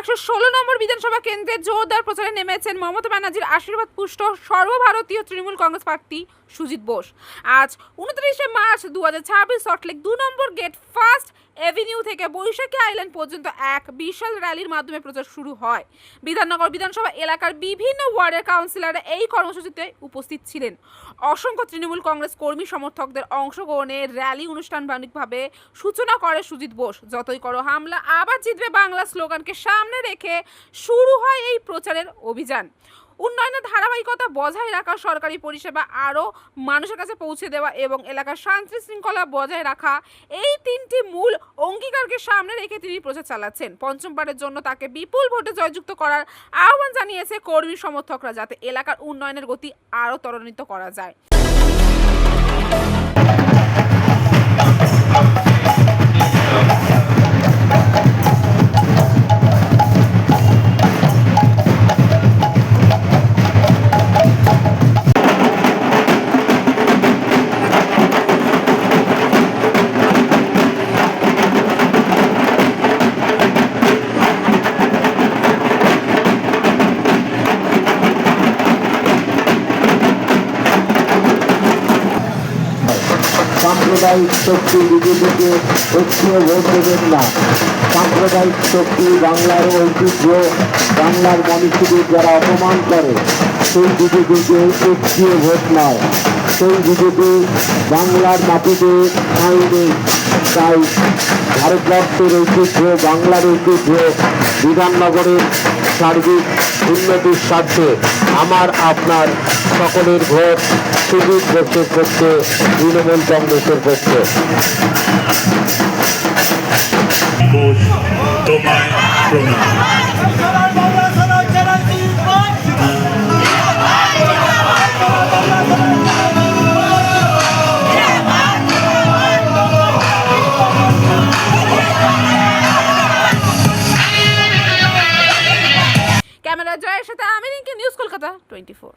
116 নম্বর বিধানসভা কেন্দ্রে জোরদার প্রচারে নেমেছেন মমতা ব্যানার্জির আশীর্বাদ পুষ্ট সর্বভারতীয় তৃণমূল কংগ্রেস প্রার্থী সুজিত বোস। আজ 29শে মার্চ 2026 সল্টলেক 2 নম্বর গেট ফার্স্ট এভিনিউ থেকে বৈশাখী আইল্যান্ড পর্যন্ত এক বিশাল র্যালির মাধ্যমে প্রচার শুরু হয়। বিধাননগর বিধানসভা এলাকার বিভিন্ন ওয়ার্ডের কাউন্সিলররা এই কর্মসূচিতে উপস্থিত ছিলেন। অসংখ্য তৃণমূল কংগ্রেস কর্মী সমর্থকদের অংশগ্রহণে র্যালি অনুষ্ঠানভাবে সূচনা করে সুজিত বোস। যতই করো হামলা আবার জিতবে বাংলা স্লোগানকে সামনে রেখে শুরু হয় এই প্রচারের অভিযান। উন্নয়নের ধারাবাহিকতা বজায় রাখা, সরকারি পরিষেবা আরও মানুষের কাছে পৌঁছে দেওয়া এবং এলাকার শান্তি শৃঙ্খলা বজায় রাখা, এই তিনটি মূল অঙ্গীকারকে সামনে রেখে তিনি প্রচার চালাচ্ছেন। পঞ্চমবারের জন্য তাকে বিপুল ভোটে জয়যুক্ত করার আহ্বান জানিয়েছে কর্মী সমর্থকরা, যাতে এলাকার উন্নয়নের গতি আরও ত্বরান্বিত করা যায়। সাম্প্রদায়িক শক্তি বিজেপিকে ঐক্যে ভোট দেবেন না। সাম্প্রদায়িক শক্তি বাংলার ঐতিহ্য, বাংলার মনীষীদের যারা অপমান করে, সেই বিজেপিকে ঐক্যে ভোট নয়। সেই বিজেপি বাংলার মাটিতে আইনে। তাই ভারতবর্ষের ঐতিহ্য, বাংলার ঐতিহ্য, বিধাননগরের সার্বিক উন্নতির স্বার্থে আমার আপনার সকলের ভোট সুজিত বোসের পক্ষে, তৃণমূল কংগ্রেসের পক্ষে। তোমায় প্রণাম। ক্যামেরা জয়ের সাথে আমি নিউজ কলকাতা 24।